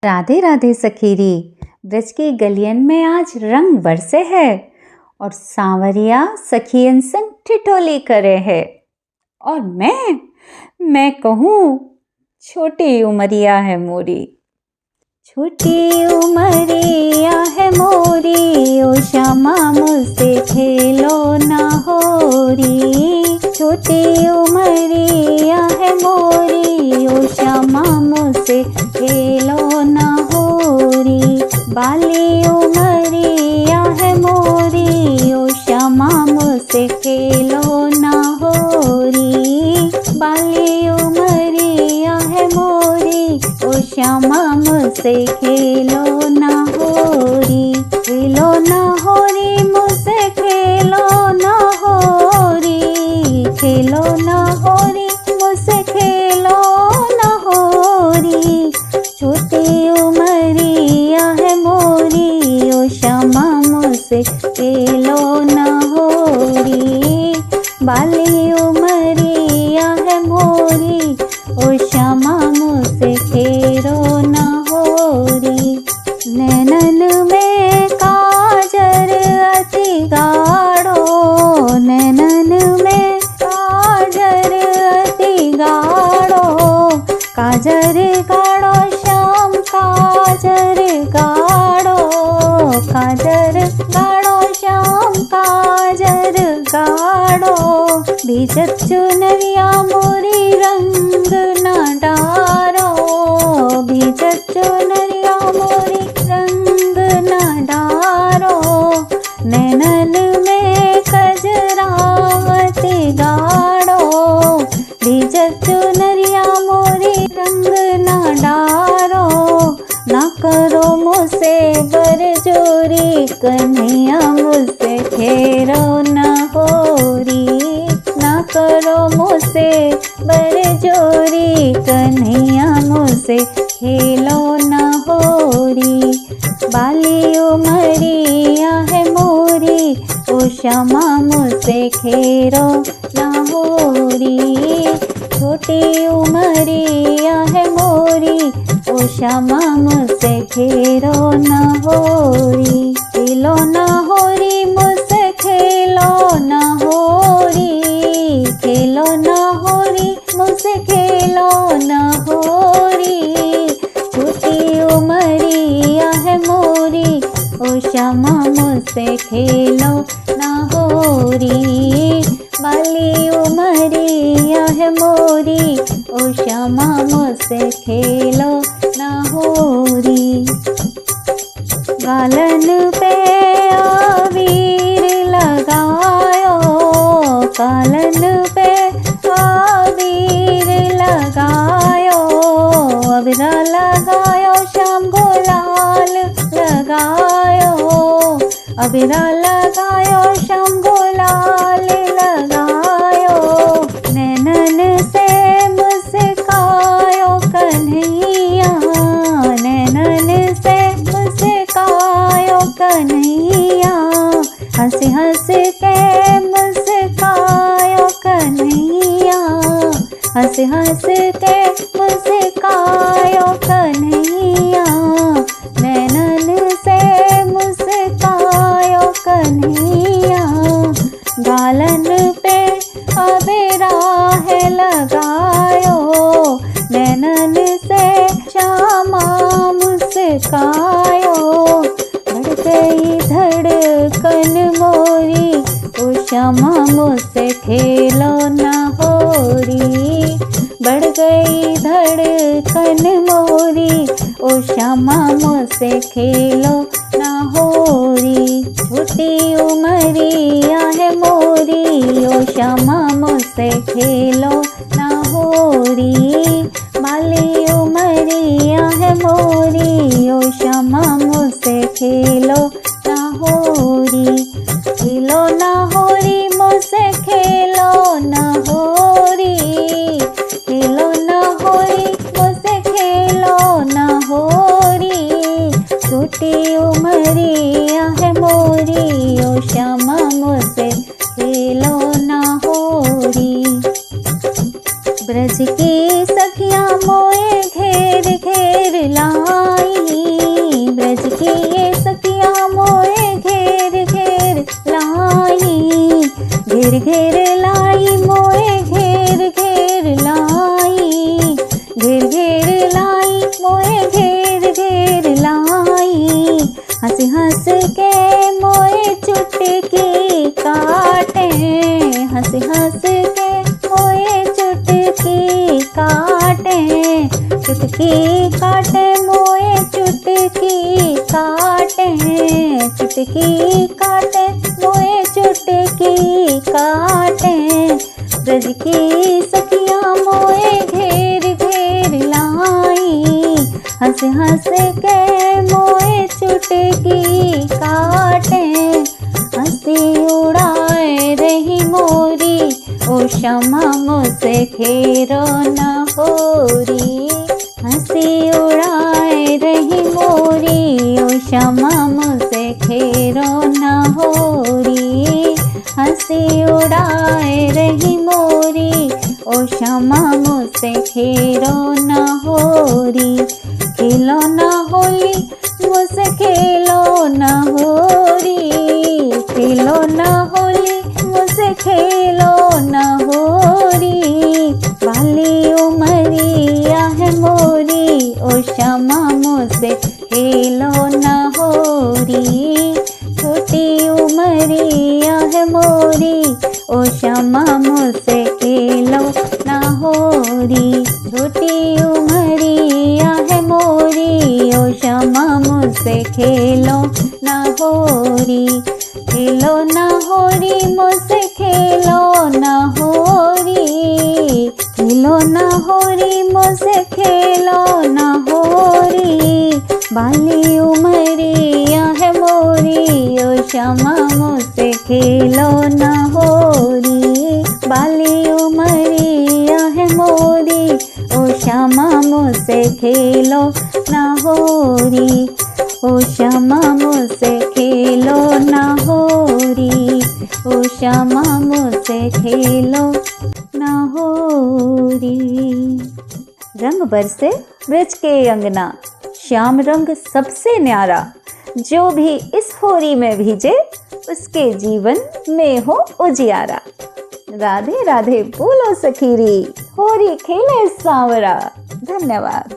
राधे राधे सखीरी। ब्रज की गलियन में आज रंग बरसे है और सांवरिया सखियन संग ठिठोली करे है। और मैं कहूँ छोटी उमरिया है मोरी। छोटी उमरिया है मोरी, ओ श्यामा मुझसे खेलो ना होरी। छोटी उमरिया है मोरी, ओ श्यामा मुझसे खेलो ना होरी। बाली उमरिया है मोरी, ओ श्यामा मुझसे खेलो ना होरी। बाली उमरिया है मोरी, ओ श्यामा मुझसे खेलो ना होरी। खेलो ना होरी मुझसे खेलो ना होरी। खेलो ना होरी मुझसे खेलो ना होरी। छोटी उमरिया है मोरी, ओ श्यामा मुझसे खेलो ना होरी। बाली उमरिया है मोरी, ओ श्यामा मुझसे खेलो ना होरी। नैनन में काजर अति गाढ़ो, नैनन में काजर अति गाढ़ो। काजर गाढ़ो श्याम काजर गाढ़ो। काजर गाढ़ो श्याम काजर गाढ़ो। भीजत चुनरिया मोरी रंग ना डारो। भीजत चुनरिया मोरी रंग ना डारो। नैनन में कजरावती गाढ़ो। भीजत चुनरिया मोरी रंग ना डारो। ना करो मुझसे बरजोरी, कन्हैया मुझसे खेलो ना होरी। ना करो मुझसे बरजोरी, कन्हैया मुझसे खेलो ना होरी। बाली उमरिया है मोरी, ओ श्यामा मुझसे खेलो ना होरी। छोटी उमरिया है मोरी, ओ श्यामा मुझसे खेलो ना होरी। खेलो ना होरी मुझसे खेलो ना होरी। खेलो ना होरी मुझसे खेलो ना होरी। छोटी उमरिया है मोरी, ओ श्यामा मुझसे खेलो ना होरी। बाली उमरिया है मोरी, ओ श्यामा मुझसे खेलो ना होरी। गालन पे आवीर लगायो। गालन पे आवीर लगायो। अबीरा लगायो श्याम गुलाल लगायो। अबीरा लगायो श्याम गुलाल लगायो। नैनन से मुस्कायो कन्हैया। नैनन से मुस्कायो कन्हैया। हंस हंस के मुस्कायो कन्हैया। हंस हंस के मुस्कायो कन्हैया। नैनन से मुस्कायो कन्हैया। गालन पे अबीरा है लगायो। नैनन से श्यामा मुस्कायो। बढ़ गई धड़कन मोरी, ओ श्यामा मुझसे खेलो ना होरी। बढ़ गई धड़कन मोरी, ओ श्यामा मुझसे खेलो ना होरी। छोटी उमरिया है मोरी, ओ श्यामा मुझसे खेलो ना होरी। बाली उमरिया है मोरी, ओ श्यामा मुझसे खेलो ना होरी। खेलो ना होरी मुझसे खेलो ना होरी। खेलो ना होरी मुझसे खेलो ना होरी। छोटी उमरिया है मोरी, ओ श्यामा मुझसे खेलो ना होरी। ब्रज की सखियाँ मोए घेर घेर लाई। लाई, ब्रज की ये सखियाँ मोए घेर घेर लाई, घेर घेर लाई मोए घेर घेर लाई, घेर घेर लाई मोए घेर घेर लाई, हंस हंस के मोए चुटकी काटे, हंस हंस के मोए चुटकी काटे, चुटकी काटे मोए चुटकी काटे, चुटकी काटे मोए चुटकी काटे, ब्रज की सखियाँ मोए घेर घेर लाई, हंस हंस के मोए चुटकी काटे, हंसी उड़ाए रही मोरी ओ श्यामा मुझसे खेरो न होरी, हंसी उड़ाए रही मोरी ओ श्यामा मुझसे खेरो न होरी, हंसी उड़ाए रही मोरी ओ श्यामा मुझसे खेरो न होरी, खेलो न होली मुझसे खेलो न होरी, खेलो न होली मुझसे खेलो न होरी, बाली उमरिया है मोरी ओ श्यामा मुझसे खेलो न होरी, छोटी उमरिया है मोरी ओ श्यामा मुझसे खेलो न होरी, छोटी उमरिया है मोरी ओ श्यामा मुझसे खेलो न होरी, खेलो न होरी मुझसे खेलो न होरी, खेलो न होरी मुझसे खेलो न होरी, बाली उमरिया है मोरी ओ श्यामा मुझसे खेलो न होरी, बाली उमरिया है मोरी ओ श्यामा मुझसे खेलो न होरी, ओ श्यामा मुझसे खेलो न होरी, ओ श्यामा मुझसे खेलो न होरी। रंग बरसे ब्रज के अंगना, श्याम रंग सबसे न्यारा, जो भी इस होरी में भीजे उसके जीवन में हो उजियारा। राधे राधे बोलो सखीरी, होरी खेले सांवरा। धन्यवाद।